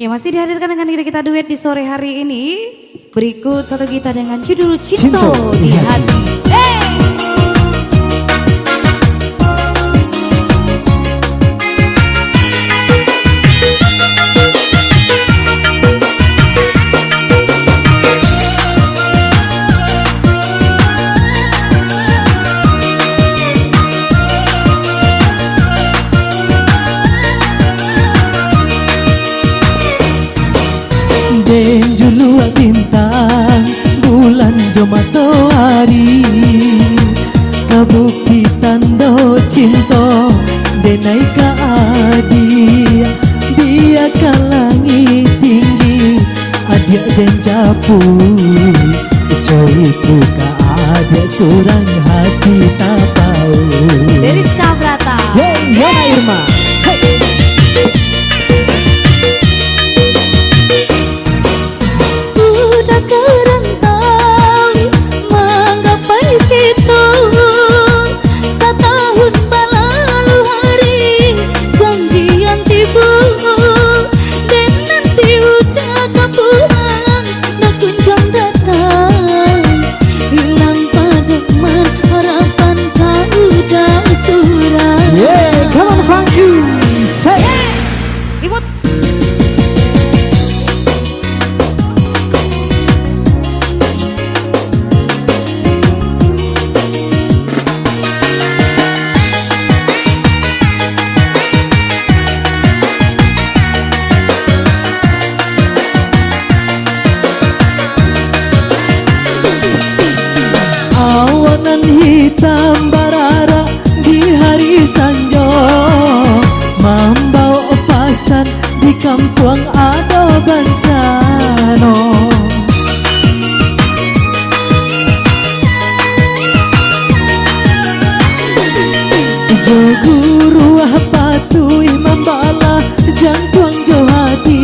Ya masih dihadirkan dengan kita duet di sore hari ini. Berikut satu kita dengan judul Cinta di Hati. Den julua bintang bulan jo matahari kabukti tando cinta denai ka adi dia ka langit tinggi adia den japu coiku ka adia surang hati tak tahu Dari Skabrata. Yana Irma. Hey. Hitam barara di hari sanjo membawa pasan di kampung ada bencana jo guru patuh membala jantuang jo hati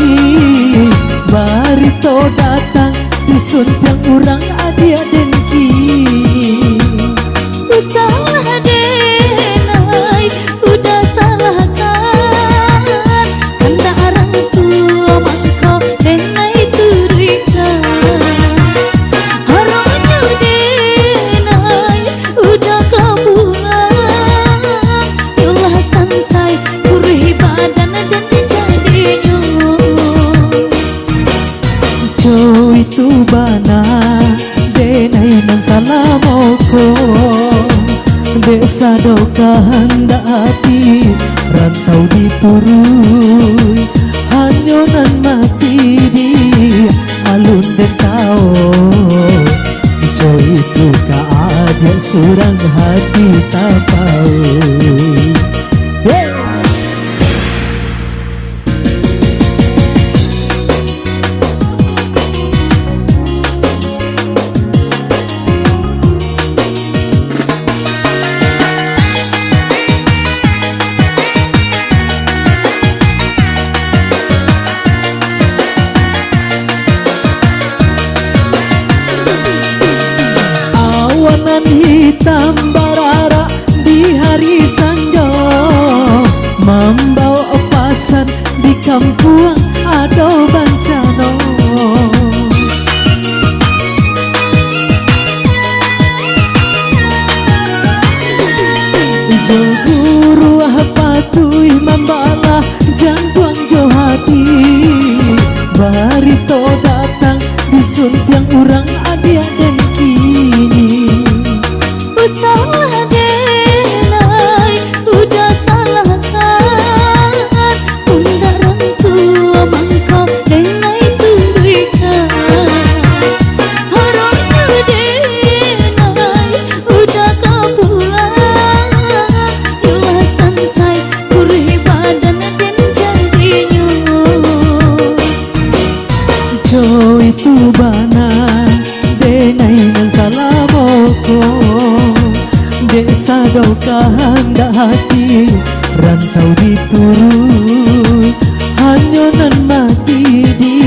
barito datang disuntiang urang adia den kini salah denai udah salah kan kanda orang tua mangkau denai turikan harapnya denai udah kaburan yulah sansai kurih badan dan jadinya jo itu bana denai nan salah moko desa doka hendak hati rantau diturui hanyonan mati di alun den tau jo itu ka ada surang hati tak tahu yeah. Hitam barara di hari sanjo membawa pasan di kampung ada bencana jo guru patuh membala jantuang jo hati barito datang disuntiang urang adia dan kini salah denai udah salah kan unda orang tua mangkau denai turikan harapnya denai udah kapulan yulah sansai kurih badan dan jadinya jo itu bana denai nan salah moko desa doka hendak hati rantau diturui hanyonan mati di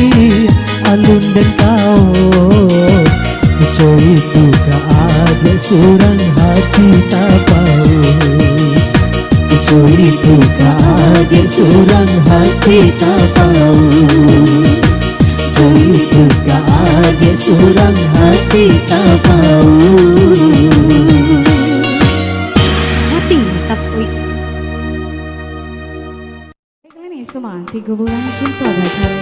alun dan kau jo itu ka aja surang hati tak tahu itu kaget surang hati tak tahu. Itu kaget surang hati tak tahu. Hati tapi kalian itu mah 3 bulan cinta dah kali.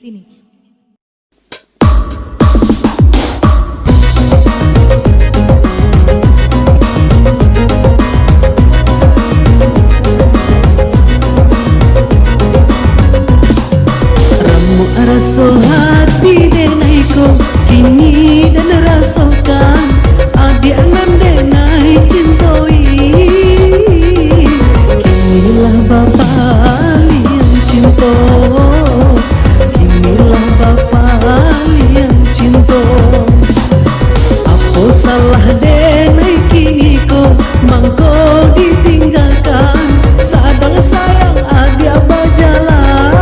sini. Ramu araso hati denaiko kini dan rasokan adi anan denai cintoi kinilah bapa liang cinto kinilah bapa liang cinto apa salah denai kini ko mangko ditinggalkan sadang sayang adi apa jalan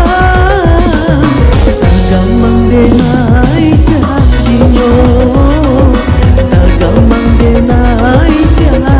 gamang denai jadinya gamang denai jadinya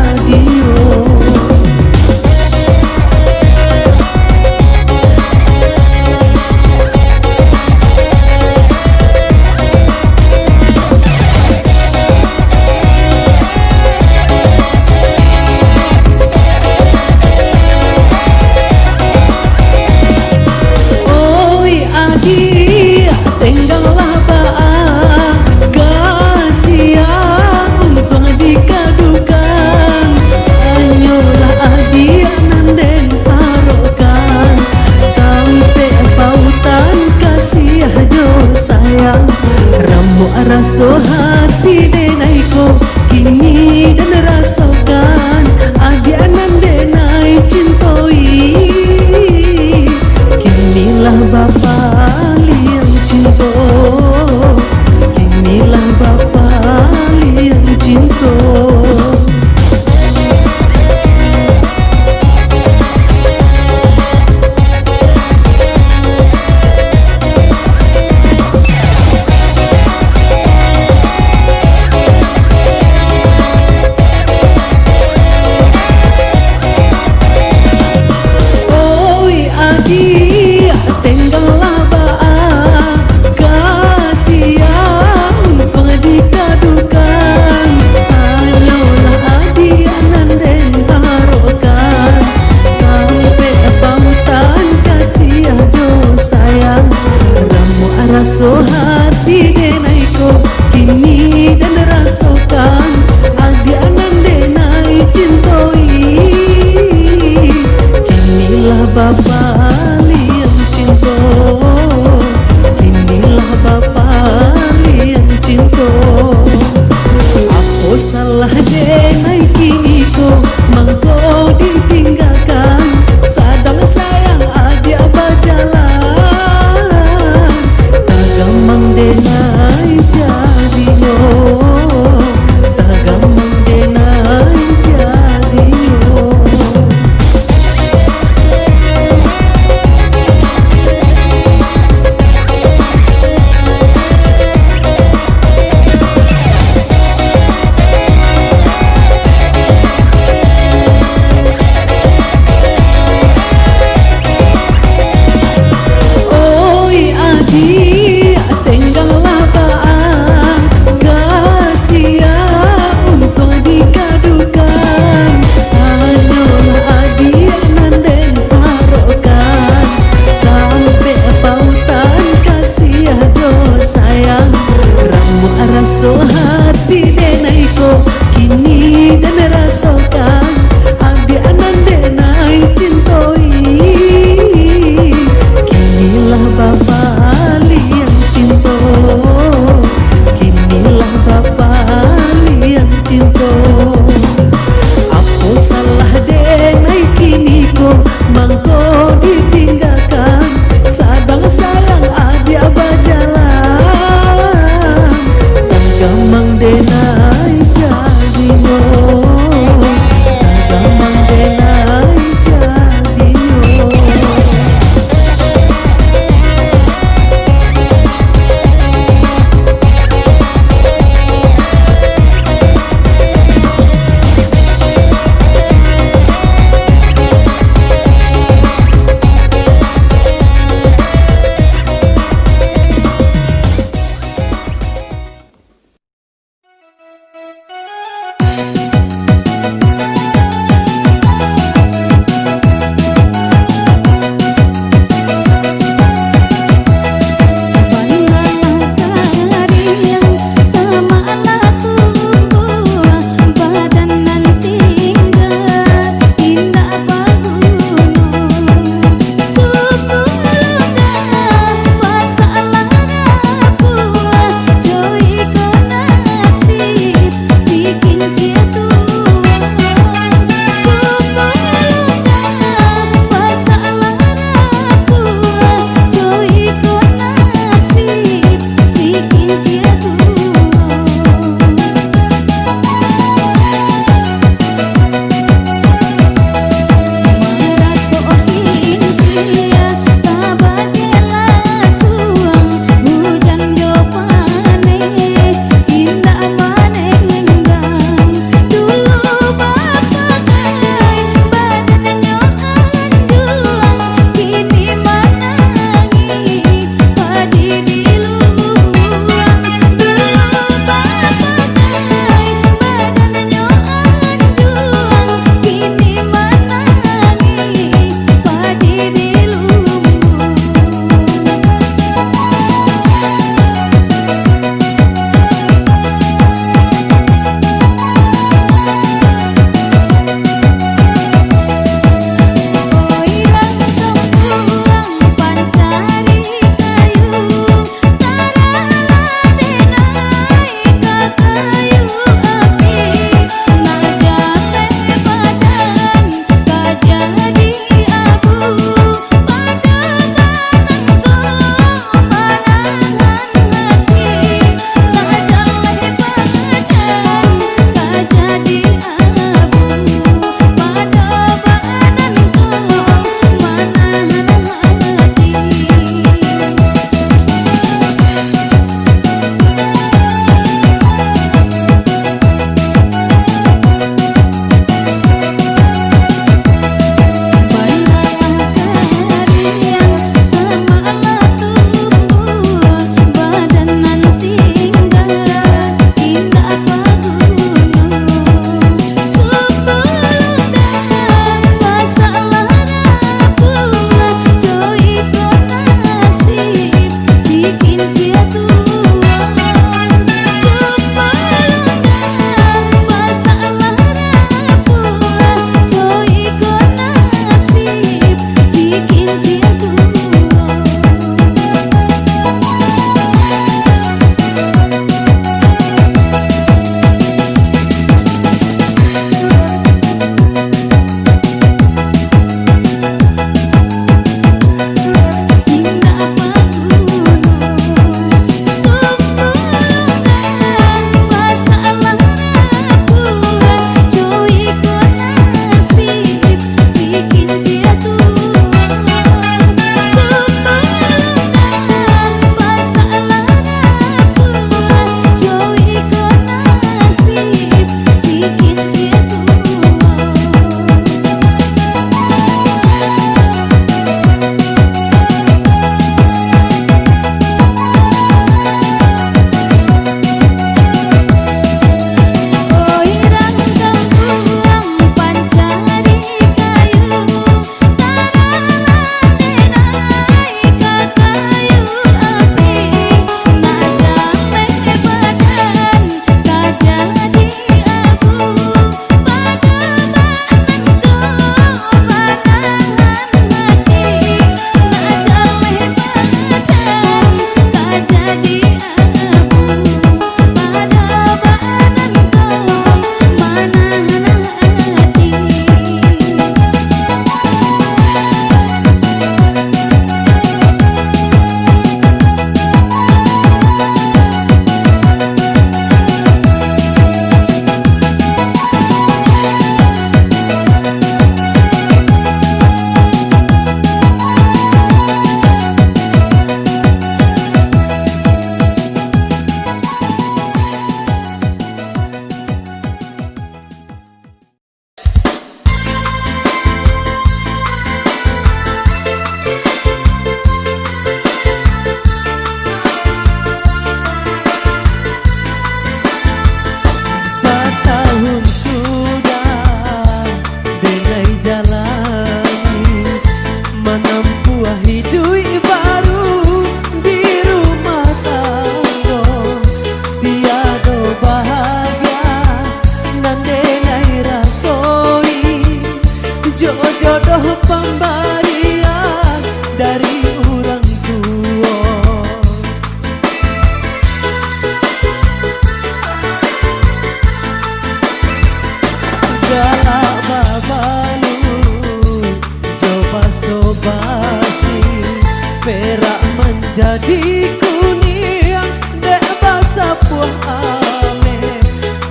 menjadi kuning dek basa puah ame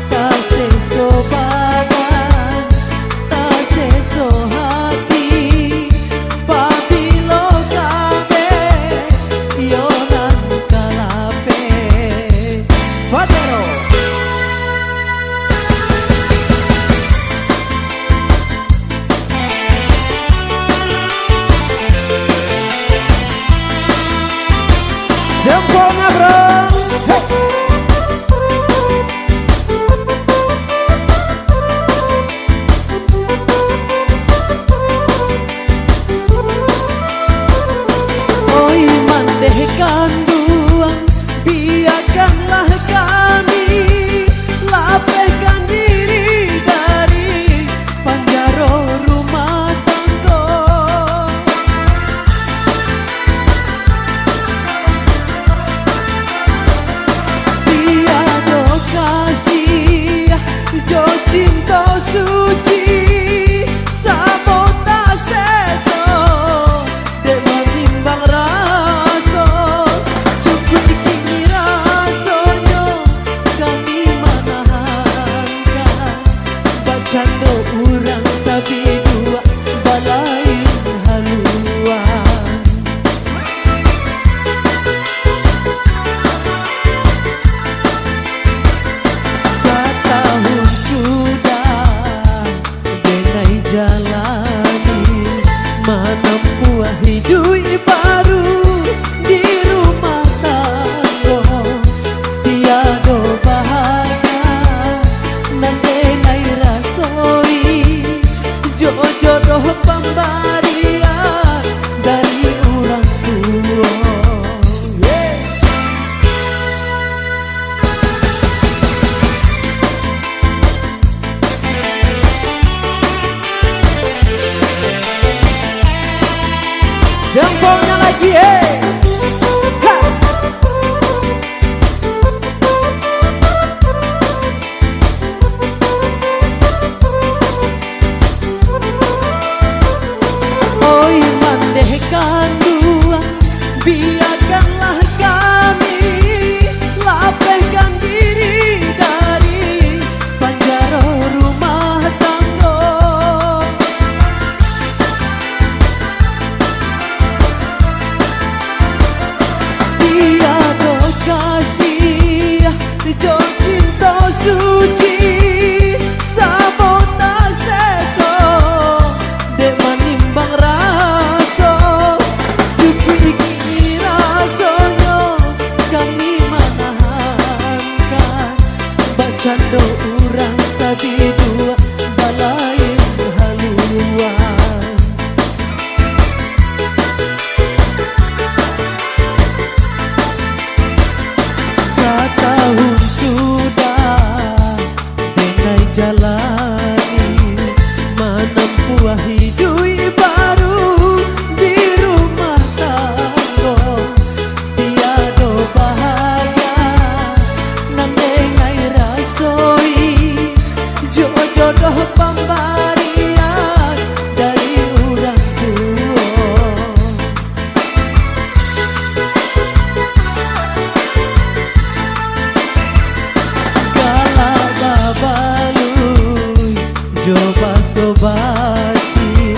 tak seso badan tak seso hati pabilo kabe yonan kalape Fadero jempolnya bro. Oi mandeh kanduan biarkanlah kami lapehkan diri dari panjaro rumah tangga. Tiada kasih jo cinta suci sabotase so dek menimbang rasa cukup kini rasanya kami manahankan bacando urang sabi dua balain haluan. Setahun sudah denai jalani menempuh hidup baru di rumah tangga tiada bahagia nan denai rasoi jodoh pemberian dari orang tua. Jempolnya lagi ha. Oi mandeh kanduan biarkanlah kami lapehkan diri dari panjaro rumah tangga. Tiada kasih jo cinta suci sabotase so dek menimbang rasa cukup kini rasanya kami manahankan bacando urang sabi dua balain haluan. Setahun sudah denai jalani menempuh hidup baru di rumah tangga tiada bahagia nan denai rasoi jodoh pemberian dari orang tua. Galak babalui coba sobasi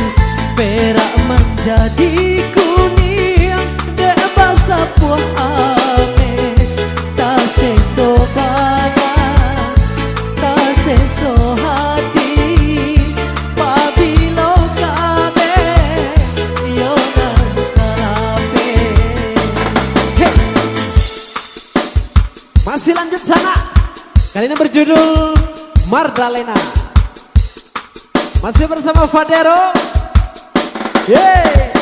perak menjadi kuning dek basa puah ame tak seso badan tak seso hati pabilo kabe yonan kalape. Hey. Masih lanjut sana. Kali ini berjudul Mardalena. Masih bersama Fadero. Yeay.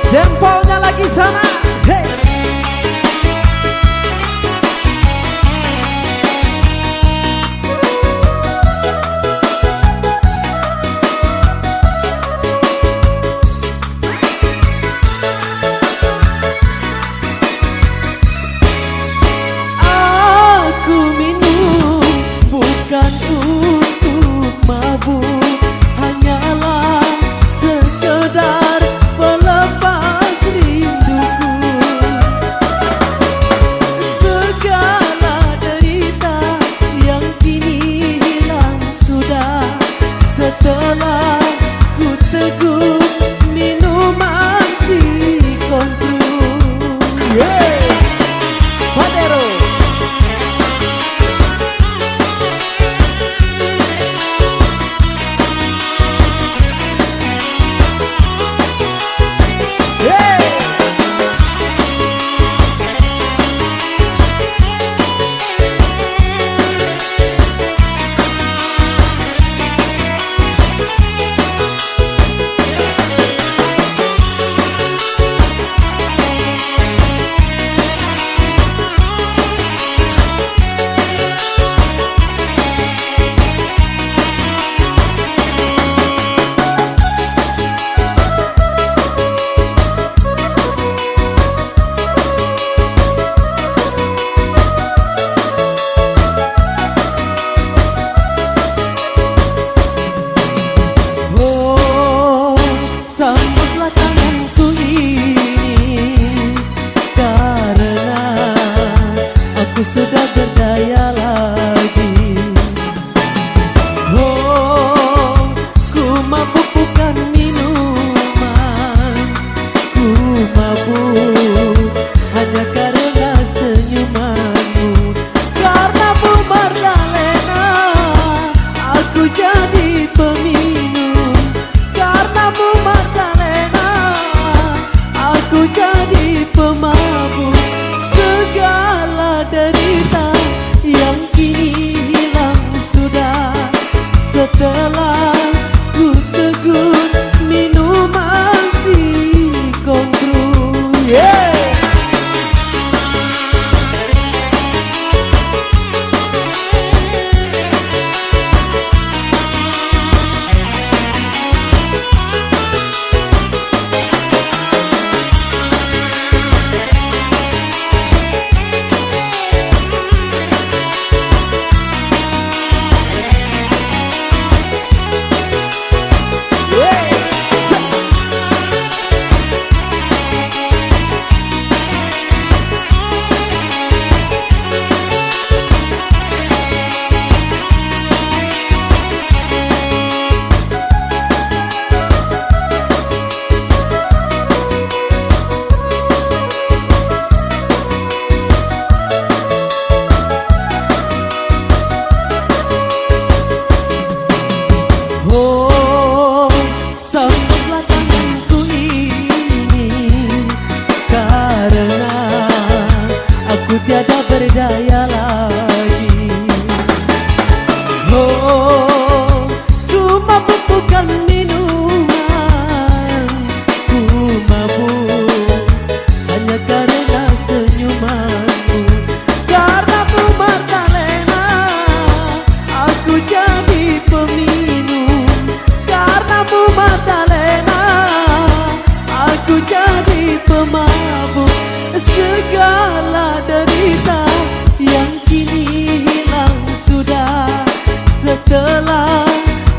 Jempolnya lagi sana. Hey. setelah ku teguh minuman si kontrol. Yeah. Sambutlah tanganku ini, karena aku tiada berdaya lagi. Oh, ku mabuk bukan minuman, ku mabuk hanya karena senyumanmu. Karenamu Magdalena, aku jadi peminum. Karenamu Magdalena, aku jadi pemabuk. Segala derita yang kini hilang sudah setelah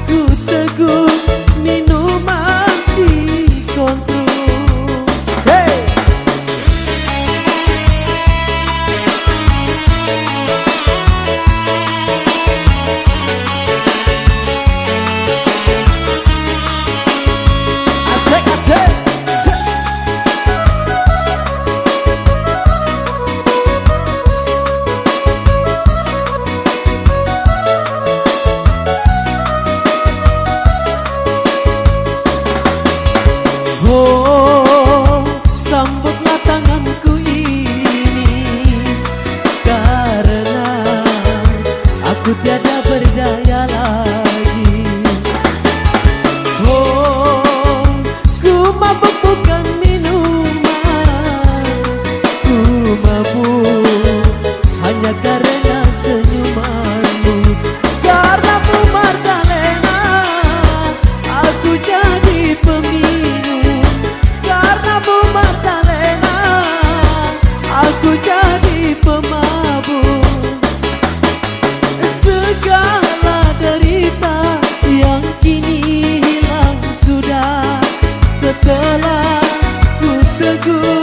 ku teguh minuman si kontrol. Hey! Asik, asik. Oh, sambutlah tanganku ini, karena aku tiada berdaya lagi. Oh, ku mabuk bukan minuman, ku mabuk hanya karena senyumanmu. Karenamu Magdalena, aku jadi peminum. Karenamu Magdalena, aku jadi pemabuk. Segala derita yang kini hilang sudah setelah ku teguh